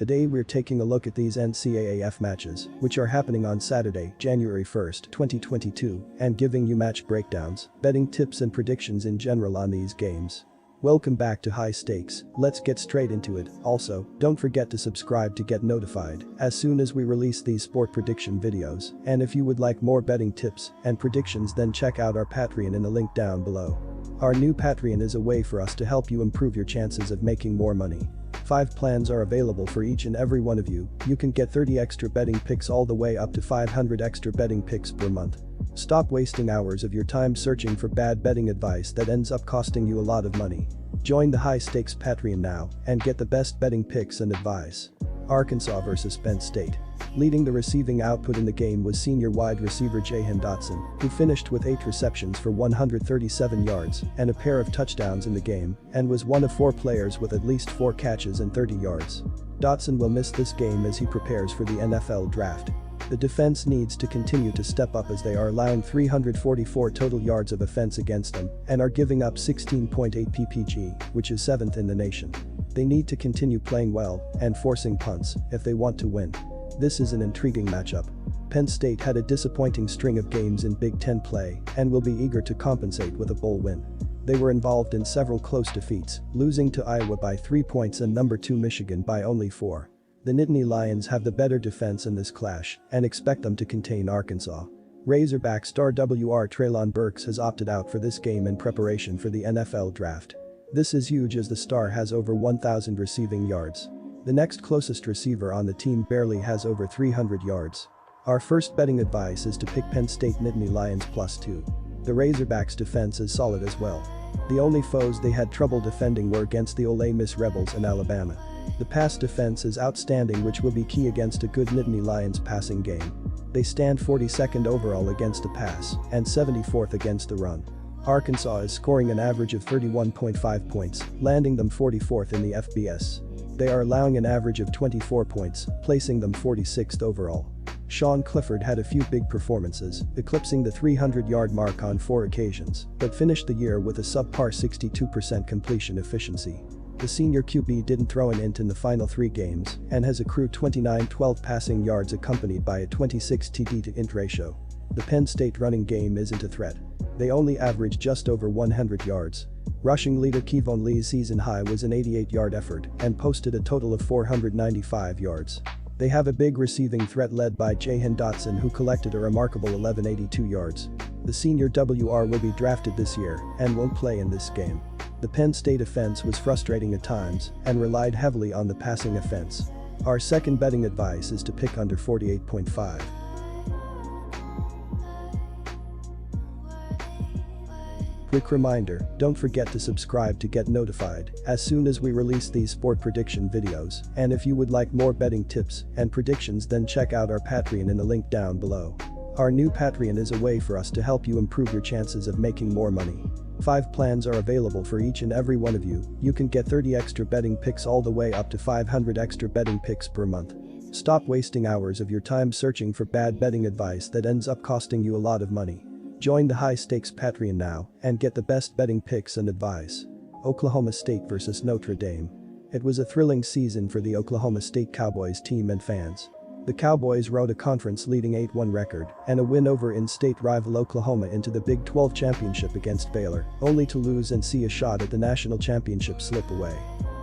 Today we're taking a look at these NCAAF matches, which are happening on Saturday, January 1st, 2022, and giving you match breakdowns, betting tips and predictions in general on these games. Welcome back to High Stakes, let's get straight into it. Also, don't forget to subscribe to get notified as soon as we release these sport prediction videos, and if you would like more betting tips and predictions, then check out our Patreon in the link down below. Our new Patreon is a way for us to help you improve your chances of making more money. 5 plans are available for each and every one of you. You can get 30 extra betting picks all the way up to 500 extra betting picks per month. Stop wasting hours of your time searching for bad betting advice that ends up costing you a lot of money. Join the High Stakes Patreon now and get the best betting picks and advice. Arkansas vs Penn State. Leading the receiving output in the game was senior wide receiver Jahan Dotson, who finished with 8 receptions for 137 yards and a pair of touchdowns in the game, and was one of 4 players with at least 4 catches and 30 yards. Dotson will miss this game as he prepares for the NFL draft. The defense needs to continue to step up as they are allowing 344 total yards of offense against them and are giving up 16.8 ppg, which is 7th in the nation. They need to continue playing well and forcing punts if they want to win. This is an intriguing matchup. Penn State had a disappointing string of games in Big Ten play and will be eager to compensate with a bowl win. They were involved in several close defeats, losing to Iowa by 3 points and number 2 Michigan by only 4. The Nittany Lions have the better defense in this clash and expect them to contain Arkansas. Razorback star WR Treylon Burks has opted out for this game in preparation for the NFL draft. This is huge as the star has over 1,000 receiving yards. The next closest receiver on the team barely has over 300 yards. Our first betting advice is to pick Penn State Nittany Lions +2. The Razorbacks' defense is solid as well. The only foes they had trouble defending were against the Ole Miss Rebels and Alabama. The pass defense is outstanding, which will be key against a good Nittany Lions passing game. They stand 42nd overall against the pass and 74th against the run. Arkansas is scoring an average of 31.5 points, landing them 44th in the FBS. They are allowing an average of 24 points, placing them 46th overall. Sean Clifford had a few big performances, eclipsing the 300-yard mark on 4 occasions, but finished the year with a subpar 62% completion efficiency. The senior QB didn't throw an int in the final 3 games and has accrued 29-12 passing yards accompanied by a 26 TD to int ratio. The Penn State running game isn't a threat. They only average just over 100 yards. Rushing leader Kevon Lee's season high was an 88-yard effort and posted a total of 495 yards. They have a big receiving threat led by Jahan Dotson, who collected a remarkable 1182 yards. The senior WR will be drafted this year and won't play in this game. The Penn State offense was frustrating at times and relied heavily on the passing offense. Our second betting advice is to pick under 48.5. Quick reminder, don't forget to subscribe to get notified as soon as we release these sport prediction videos, and if you would like more betting tips and predictions, then check out our Patreon in the link down below. Our new Patreon is a way for us to help you improve your chances of making more money. 5 plans are available for each and every one of you. You can get 30 extra betting picks all the way up to 500 extra betting picks per month. Stop wasting hours of your time searching for bad betting advice that ends up costing you a lot of money. Join the High Stakes Patreon now and get the best betting picks and advice. Oklahoma State vs Notre Dame. It was a thrilling season for the Oklahoma State Cowboys team and fans. The Cowboys rode a conference-leading 8-1 record and a win over in-state rival Oklahoma into the Big 12 championship against Baylor, only to lose and see a shot at the national championship slip away.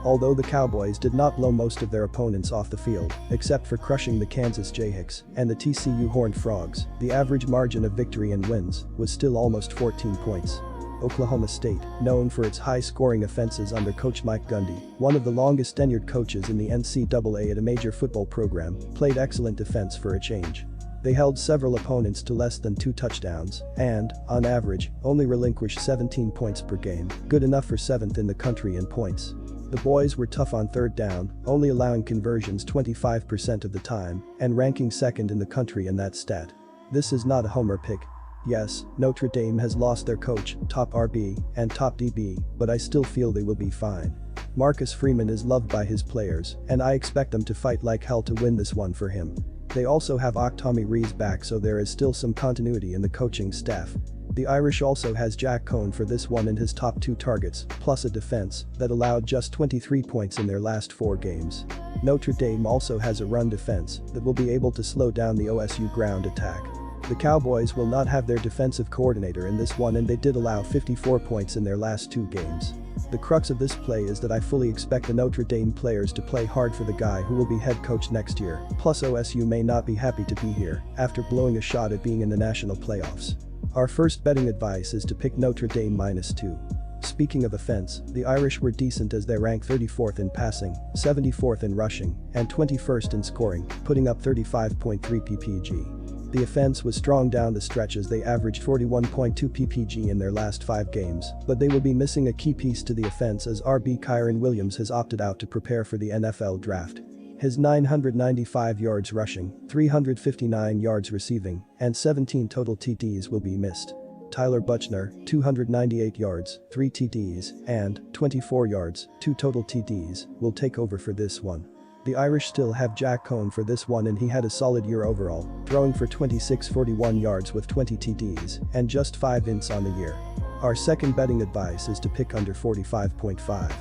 Although the Cowboys did not blow most of their opponents off the field, except for crushing the Kansas Jayhawks and the TCU Horned Frogs, the average margin of victory and wins was still almost 14 points. Oklahoma State, known for its high-scoring offenses under coach Mike Gundy, one of the longest-tenured coaches in the NCAA at a major football program, played excellent defense for a change. They held several opponents to less than 2 touchdowns and, on average, only relinquished 17 points per game, good enough for 7th in the country in points. The boys were tough on 3rd down, only allowing conversions 25% of the time and ranking 2nd in the country in that stat. This is not a homer pick. Yes, Notre Dame has lost their coach, top RB, and top DB, but I still feel they will be fine. Marcus Freeman is loved by his players, and I expect them to fight like hell to win this one for him. They also have Tommy Rees back, so there is still some continuity in the coaching staff. The Irish also has Jack Cohn for this one in his top 2 targets, plus a defense that allowed just 23 points in their last 4 games. Notre Dame also has a run defense that will be able to slow down the OSU ground attack. The Cowboys will not have their defensive coordinator in this one, and they did allow 54 points in their last 2 games. The crux of this play is that I fully expect the Notre Dame players to play hard for the guy who will be head coach next year, plus OSU may not be happy to be here after blowing a shot at being in the national playoffs. Our first betting advice is to pick Notre Dame -2. Speaking of offense, the Irish were decent as they rank 34th in passing, 74th in rushing, and 21st in scoring, putting up 35.3 ppg. The offense was strong down the stretch as they averaged 41.2 ppg in their last 5 games, but they will be missing a key piece to the offense as RB Kyren Williams has opted out to prepare for the NFL draft. His 995 yards rushing, 359 yards receiving, and 17 total TDs will be missed. Tyler Buchner, 298 yards, 3 TDs, and 24 yards, 2 total TDs, will take over for this one. The Irish still have Jack Cohn for this one, and he had a solid year overall, throwing for 2641 yards with 20 TDs and just 5 ints on the year. Our second betting advice is to pick under 45.5.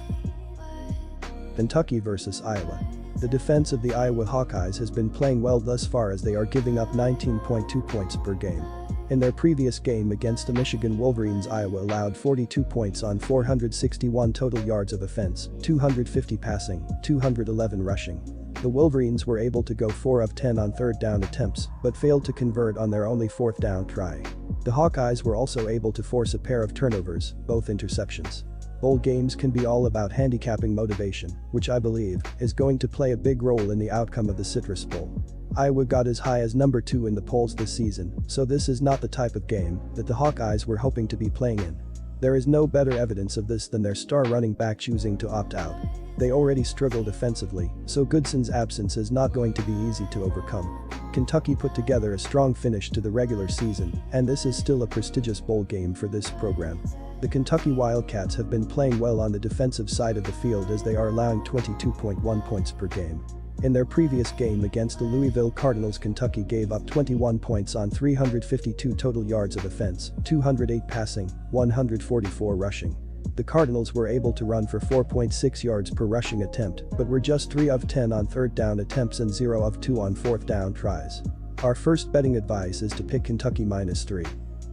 Kentucky vs Iowa. The defense of the Iowa Hawkeyes has been playing well thus far as they are giving up 19.2 points per game. In their previous game against the Michigan Wolverines, Iowa allowed 42 points on 461 total yards of offense, 250 passing, 211 rushing. The Wolverines were able to go 4 of 10 on 3rd down attempts, but failed to convert on their only 4th down try. The Hawkeyes were also able to force a pair of turnovers, both interceptions. Bowl games can be all about handicapping motivation, which I believe is going to play a big role in the outcome of the Citrus Bowl. Iowa got as high as number 2 in the polls this season, so this is not the type of game that the Hawkeyes were hoping to be playing in. There is no better evidence of this than their star running back choosing to opt out. They already struggled offensively, so Goodson's absence is not going to be easy to overcome. Kentucky put together a strong finish to the regular season, and this is still a prestigious bowl game for this program. The Kentucky Wildcats have been playing well on the defensive side of the field as they are allowing 22.1 points per game. In their previous game against the Louisville Cardinals, Kentucky gave up 21 points on 352 total yards of offense, 208 passing, 144 rushing. The Cardinals were able to run for 4.6 yards per rushing attempt, but were just 3 of 10 on 3rd down attempts and 0 of 2 on 4th down tries. Our first betting advice is to pick Kentucky -3.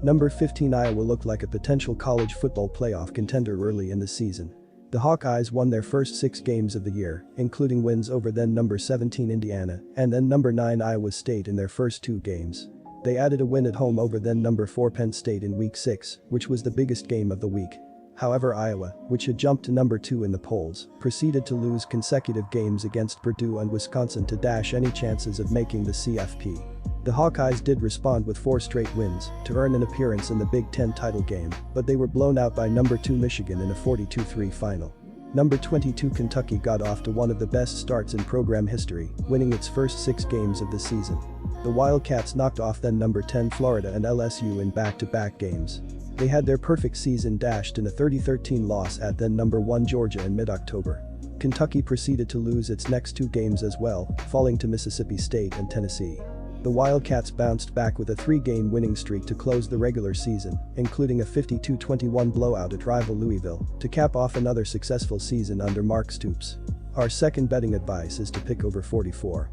Number 15 Iowa looked like a potential college football playoff contender early in the season. The Hawkeyes won their first 6 games of the year, including wins over then number 17 Indiana and then number 9 Iowa State in their first 2 games. They added a win at home over then number 4 Penn State in week 6, which was the biggest game of the week. However, Iowa, which had jumped to number 2 in the polls, proceeded to lose consecutive games against Purdue and Wisconsin to dash any chances of making the CFP. The Hawkeyes did respond with 4 straight wins to earn an appearance in the Big Ten title game, but they were blown out by number 2 Michigan in a 42-3 final. Number 22 Kentucky got off to one of the best starts in program history, winning its first 6 games of the season. The Wildcats knocked off then number 10 Florida and LSU in back-to-back games. They had their perfect season dashed in a 30-13 loss at then number 1 Georgia in mid-October. Kentucky proceeded to lose its next 2 games as well, falling to Mississippi State and Tennessee. The Wildcats bounced back with a 3-game winning streak to close the regular season, including a 52-21 blowout at rival Louisville, to cap off another successful season under Mark Stoops. Our second betting advice is to pick over 44.